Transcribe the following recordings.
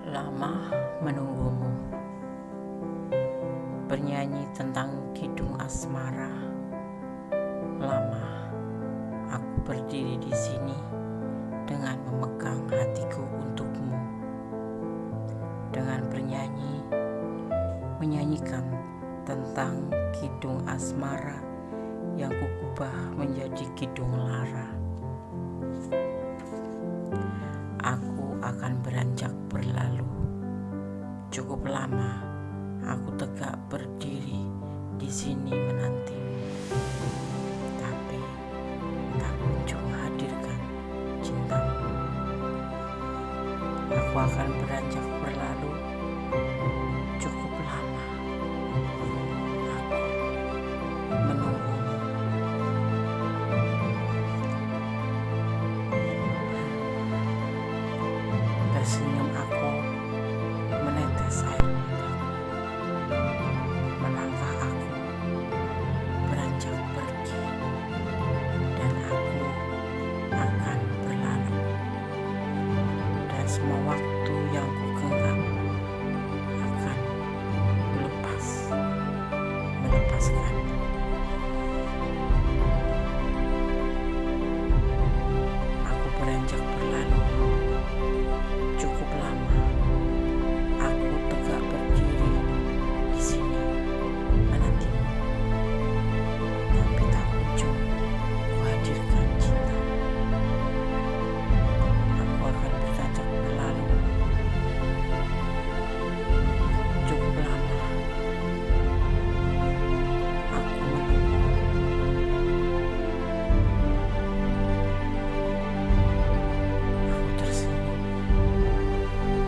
Lama menunggumu, bernyanyi tentang kidung asmara. Lama aku berdiri di sini dengan memegang hatiku untukmu, dengan bernyanyi, menyanyikan tentang kidung asmara yang kukubah menjadi kidung lara. Aku akan beranjak berlalu. Cukup lama aku tegak berdiri di sini menantimu, tapi tak kunjung hadirkan cintamu. Aku akan beranjak berlalu. Cukup lama aku menunggumu. Tersenyum aku menetes air mataku. Melangkah aku beranjak pergi, dan aku akan berlalu. Dan semua waktu yang kugenggam akan melepaskan. Aku beranjak berlalu. Cukup lama aku tegak berdiri di sini menantimu, tapi tak kunjung kuhadirkan cinta. Aku akan beranjak berlalu. Cukup lama aku menunggu. Aku tersenyum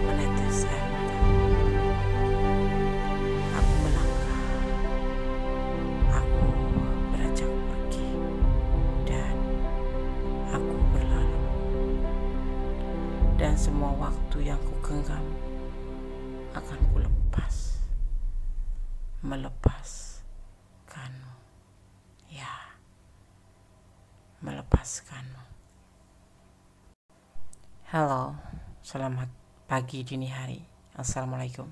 menetes air mataku. Aku melangkah. Aku beranjak pergi, dan aku berlalu. Dan semua waktu yang kugenggam akan melepaskanmu. Ya, melepaskanmu. Halo, selamat pagi dini hari. Assalamualaikum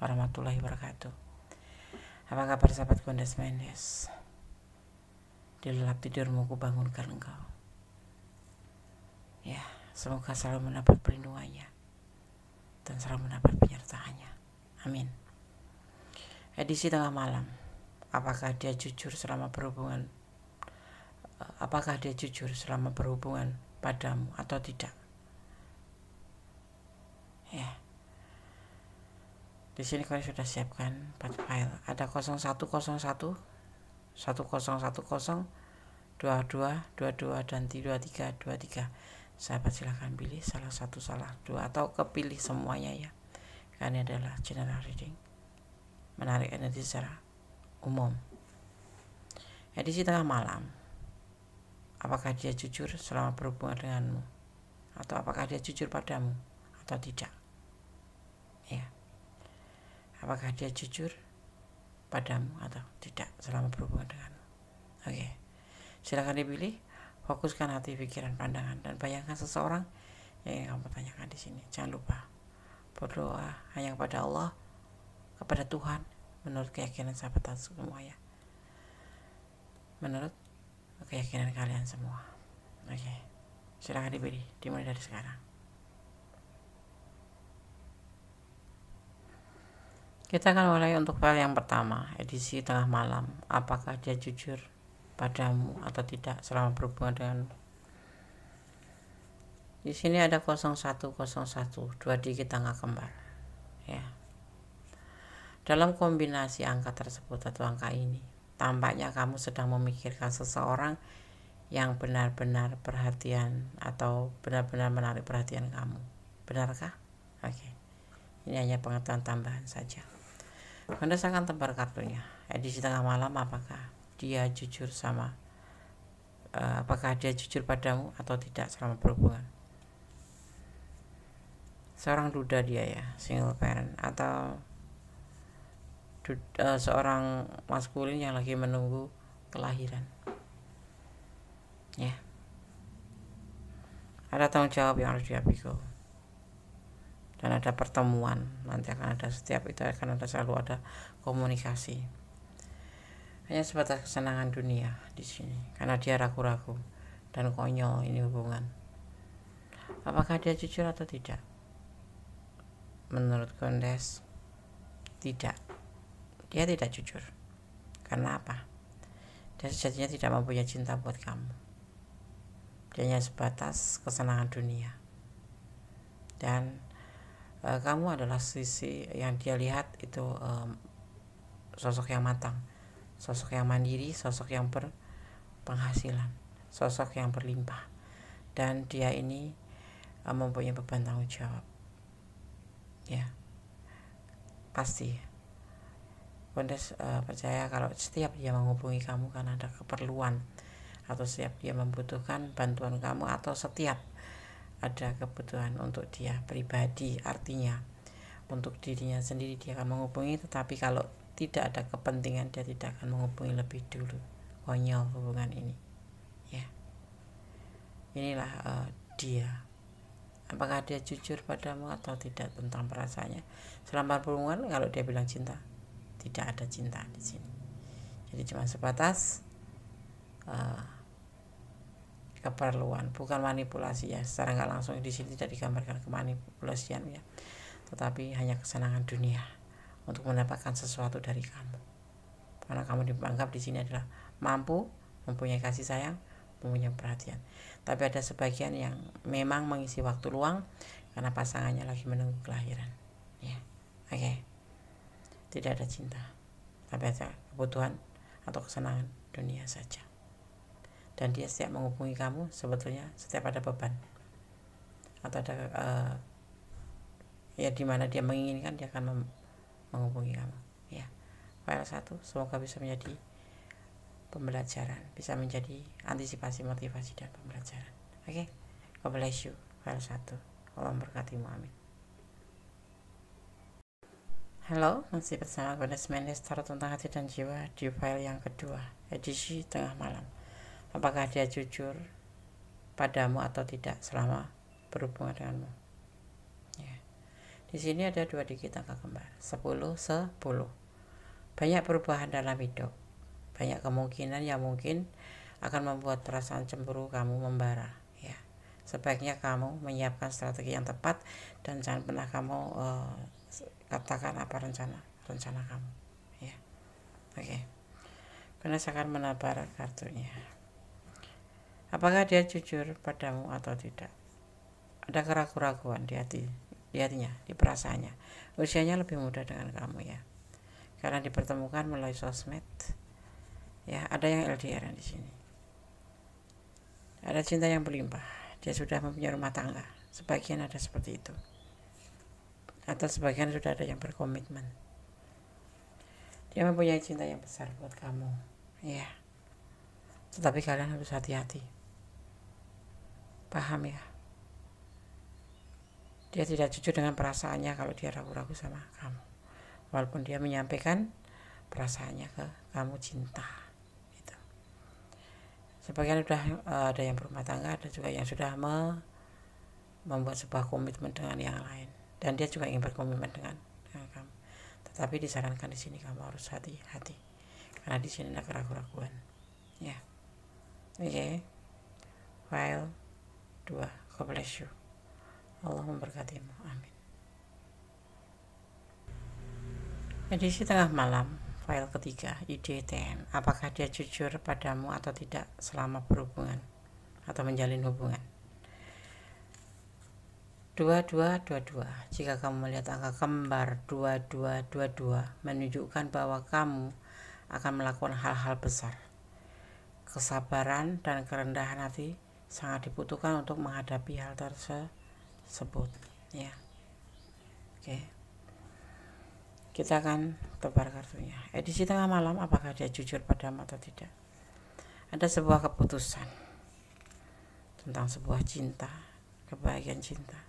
warahmatullahi wabarakatuh. Apa kabar sahabat Kondes Mendes? Di lelap tidurmu kubangunkan engkau. Ya, semoga selalu mendapat perlindungannya dan selalu mendapat penyertaannya. Amin. Edisi tengah malam. Apakah dia jujur selama berhubungan padamu atau tidak? Ya. Di sini kalian sudah siapkan 4 file. Ada 0101, 1010, 22, 22 dan 23. Sahabat silahkan pilih salah satu, salah dua, atau kepilih semuanya ya. Karena ini adalah general reading, menarik energi secara umum. Edisi tengah malam. Apakah dia jujur selama berhubungan denganmu? Atau apakah dia jujur padamu atau tidak? Ya. Apakah dia jujur padamu atau tidak selama berhubungan denganmu? Oke. Silakan dipilih. Fokuskan hati, pikiran, pandangan, dan bayangkan seseorang yang ingin kamu tanyakan di sini. Jangan lupa berdoa hanya kepada Allah, kepada Tuhan, menurut keyakinan sahabat semua ya. Menurut keyakinan kalian semua. Oke. Silakan dipilih. Dimulai dari sekarang. Kita akan mulai untuk file yang pertama, edisi tengah malam. Apakah dia jujur padamu atau tidak selama berhubungan denganmu? Di sini ada 0101, 2 digit angka kembar. Ya. Dalam kombinasi angka tersebut atau angka ini, tampaknya kamu sedang memikirkan seseorang yang benar-benar perhatian atau benar-benar menarik perhatian kamu. Benarkah? Oke. Ini hanya pengetahuan tambahan saja. Anda akan tebar kartunya. Edisi tengah malam, apakah dia jujur padamu atau tidak selama berhubungan? Seorang duda dia ya, single parent, atau seorang maskulin yang lagi menunggu kelahiran. Ya. Ada tanggung jawab yang harus dia pikul. dan ada pertemuan, nanti akan ada, setiap itu akan ada, selalu ada komunikasi. Hanya sebatas kesenangan dunia di sini, karena dia ragu-ragu dan konyol ini hubungan. Apakah dia jujur atau tidak? Menurut Kondes, tidak. Dia tidak jujur. Karena apa? Dia sejatinya tidak mempunyai cinta buat kamu. Dia hanya sebatas kesenangan dunia. Dan kamu adalah sisi yang dia lihat itu sosok yang matang, sosok yang mandiri, sosok yang berpenghasilan, sosok yang berlimpah. Dan dia ini mempunyai beban tanggung jawab. Ya, pasti. Kondes percaya kalau setiap dia menghubungi kamu karena ada keperluan, atau setiap dia membutuhkan bantuan kamu, atau setiap ada kebutuhan untuk dia pribadi, artinya untuk dirinya sendiri dia akan menghubungi. Tetapi kalau tidak ada kepentingan, dia tidak akan menghubungi lebih dulu. Konyol hubungan ini, ya. Inilah dia. Apakah dia jujur padamu atau tidak tentang perasaannya selama hubungan? Kalau dia bilang cinta, tidak ada cinta di sini. Jadi cuma sebatas keperluan, bukan manipulasi ya. Secara nggak langsung di sini tidak digambarkan kemanipulasian ya, tetapi hanya kesenangan dunia untuk mendapatkan sesuatu dari kamu. Karena kamu dianggap di sini adalah mampu, mempunyai kasih sayang, mempunyai perhatian. Tapi ada sebagian yang memang mengisi waktu luang karena pasangannya lagi menunggu kelahiran. Ya, oke. Tidak ada cinta, tapi ada kebutuhan atau kesenangan dunia saja. Dan dia setiap menghubungi kamu sebetulnya setiap ada beban atau ada ya dimana dia menginginkan, dia akan menghubungi kamu. Ya, file 1 semoga bisa menjadi pembelajaran, bisa menjadi antisipasi, motivasi, dan pembelajaran. Oke, God bless you. File 1, Allah memberkatimu, amin. Halo, masih bersama Kondes Mendes, tarot tentang hati dan jiwa di file yang kedua, edisi tengah malam. Apakah dia jujur padamu atau tidak selama berhubungan denganmu? Ya. Di sini ada 2 digit angka kembar, 10-10. Banyak perubahan dalam hidup, banyak kemungkinan yang mungkin akan membuat perasaan cemburu kamu membara. Ya, sebaiknya kamu menyiapkan strategi yang tepat dan jangan pernah kamu katakan apa rencana kamu. Ya, oke. Karena saya akan menabar kartunya. Apakah dia jujur padamu atau tidak? Ada keraguan-keraguan di hatinya, di perasaannya. Usianya lebih muda dengan kamu ya, karena dipertemukan melalui sosmed. Ya, ada yang LDR di sini. Ada cinta yang berlimpah. Dia sudah mempunyai rumah tangga. Sebagian ada seperti itu. Atau sebagian sudah ada yang berkomitmen. Dia mempunyai cinta yang besar buat kamu. Ya. Tetapi kalian harus hati-hati. Paham ya? Dia tidak jujur dengan perasaannya kalau dia ragu-ragu sama kamu. Walaupun dia menyampaikan perasaannya ke kamu, cinta. Gitu. Sebagian sudah ada yang berumah tangga, ada juga yang sudah membuat sebuah komitmen dengan yang lain. Dan dia juga ingin berkomitmen dengan kamu. Tetapi disarankan di sini kamu harus hati-hati. Karena di sini ada keraguan-keraguan. Ya. Oke. File 2, God bless you. Allah memberkatimu, amin. Edisi tengah malam, file ketiga, IDTM. Apakah dia jujur padamu atau tidak selama berhubungan atau menjalin hubungan? 2222. Jika kamu melihat angka kembar 2222, menunjukkan bahwa kamu akan melakukan hal-hal besar. Kesabaran dan kerendahan hati sangat dibutuhkan untuk menghadapi hal tersebut ya. Oke. Kita akan tebar kartunya. Edisi tengah malam, apakah dia jujur padamu atau tidak? Ada sebuah keputusan tentang sebuah cinta, kebahagiaan cinta.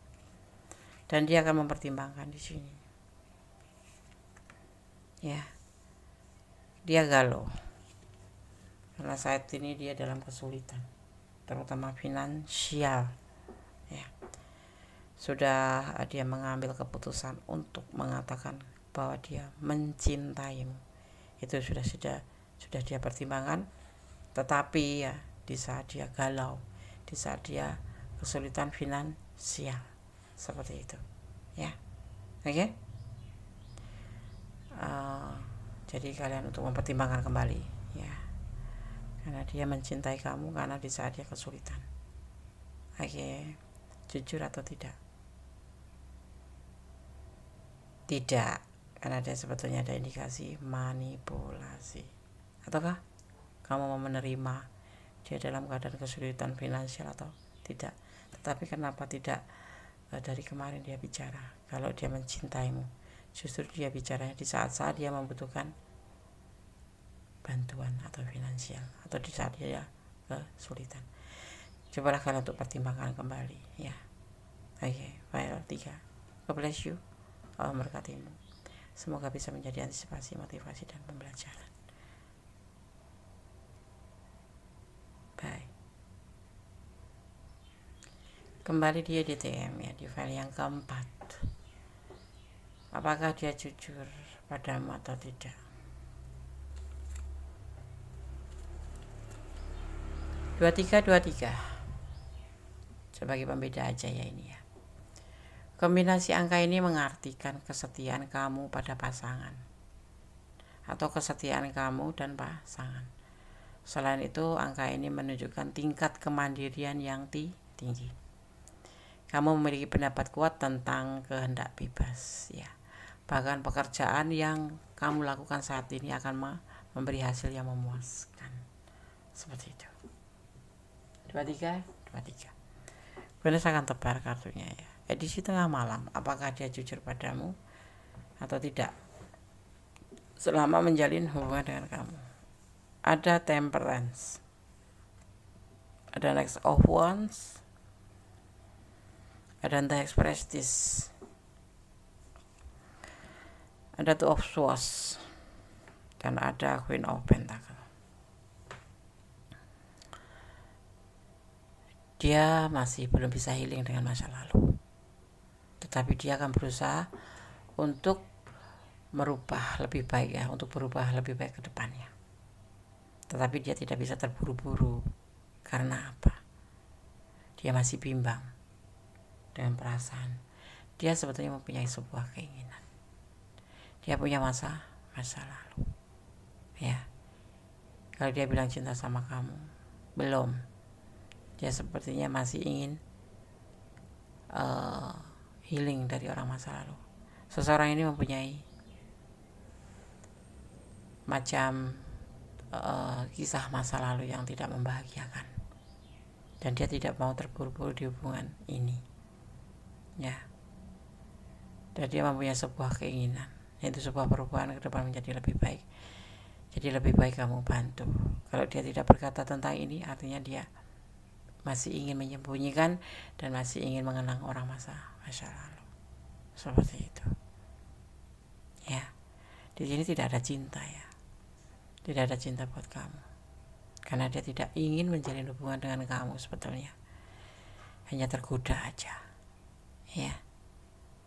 Dan dia akan mempertimbangkan di sini. Ya. Dia galau. Karena saat ini dia dalam kesulitan, terutama finansial ya. sudah dia mengambil keputusan untuk mengatakan bahwa dia mencintaimu, itu sudah dia pertimbangkan. Tetapi ya di saat dia galau, di saat dia kesulitan finansial, seperti itu ya. Oke. Jadi kalian untuk mempertimbangkan kembali ya, karena dia mencintai kamu karena di saat dia kesulitan. Oke. Jujur atau tidak? Tidak, karena dia sebetulnya ada indikasi manipulasi. Ataukah kamu mau menerima dia dalam keadaan kesulitan finansial atau tidak? Tetapi kenapa tidak dari kemarin dia bicara kalau dia mencintaimu? Justru dia bicaranya di saat-saat dia membutuhkan bantuan atau finansial, atau di saat dia kesulitan. Cobalah kalian untuk pertimbangkan kembali ya. Oke, file 3. God bless you. Allah memberkatimu. Semoga bisa menjadi antisipasi, motivasi, dan pembelajaran. Bye. Kembali dia di TM ya, di file yang keempat. Apakah dia jujur padamu atau tidak? Dua tiga sebagai pembeda aja ya ini ya. Kombinasi angka ini mengartikan kesetiaan kamu pada pasangan atau kesetiaan kamu dan pasangan. Selain itu, angka ini menunjukkan tingkat kemandirian yang tinggi. Kamu memiliki pendapat kuat tentang kehendak bebas ya. Bahkan pekerjaan yang kamu lakukan saat ini akan memberi hasil yang memuaskan. Seperti itu. 23. Benar akan tebar kartunya ya. Edisi tengah malam, apakah dia jujur padamu atau tidak selama menjalin hubungan dengan kamu? Ada Temperance, ada Next of Wands, ada The Express, ada Two of Swords, dan ada Queen of Pentacle. Dia masih belum bisa healing dengan masa lalu, tetapi dia akan berusaha untuk merubah lebih baik ya, untuk berubah lebih baik ke depannya. Tetapi dia tidak bisa terburu-buru. Karena apa? Dia masih bimbang dengan perasaan. Dia sebetulnya mempunyai sebuah keinginan. Dia punya masa lalu. Ya. Kalau dia bilang cinta sama kamu, belum. Dia sepertinya masih ingin healing dari orang masa lalu. Seseorang ini mempunyai macam kisah masa lalu yang tidak membahagiakan, dan dia tidak mau terburu-buru di hubungan ini ya. Dan dia mempunyai sebuah keinginan, yaitu sebuah perubahan ke depan menjadi lebih baik. Jadi lebih baik kamu bantu. Kalau dia tidak berkata tentang ini, artinya dia masih ingin menyembunyikan dan masih ingin mengenang orang masa lalu. Seperti itu ya. Di sini tidak ada cinta ya, tidak ada cinta buat kamu, karena dia tidak ingin menjalin hubungan dengan kamu sebetulnya, hanya tergoda aja ya,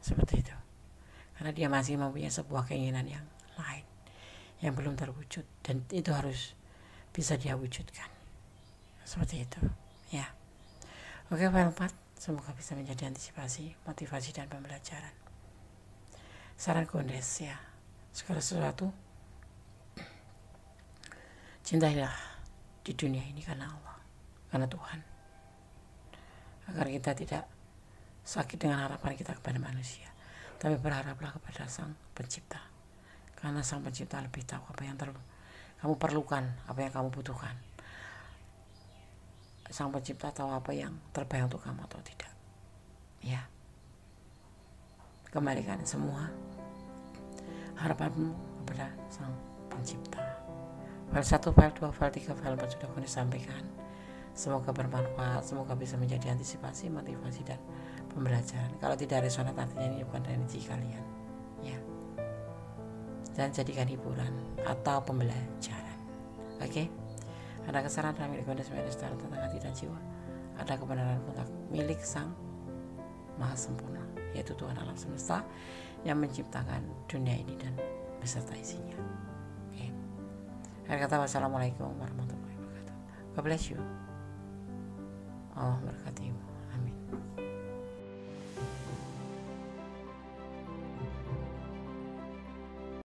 seperti itu. Karena dia masih mempunyai sebuah keinginan yang lain yang belum terwujud, dan itu harus bisa dia wujudkan, seperti itu ya. Oke, file 4 semoga bisa menjadi antisipasi, motivasi, dan pembelajaran. Saran Kondes ya, segala sesuatu cintailah di dunia ini karena Allah, karena Tuhan, agar kita tidak sakit dengan harapan kita kepada manusia, tapi berharaplah kepada Sang Pencipta, karena Sang Pencipta lebih tahu apa yang kamu perlukan, apa yang kamu butuhkan. Sang Pencipta tahu apa yang terbaik untuk kamu atau tidak ya. Kembalikan semua harapanmu kepada Sang Pencipta. File 1, file 2, file 3, file 4 sudah kami sampaikan. Semoga bermanfaat, semoga bisa menjadi antisipasi, motivasi, dan pembelajaran. Kalau tidak resonat, artinya ini bukan energi kalian ya. Dan jadikan hiburan atau pembelajaran. Oke? Ada kesalahan dalam milik Kondes tentang hati dan jiwa. Ada kebenaran milik Sang maha sempurna, yaitu Tuhan alam semesta yang menciptakan dunia ini dan beserta isinya. Oke. Akhir kata, wassalamualaikum warahmatullahi wabarakatuh. God bless you. Allah berkati.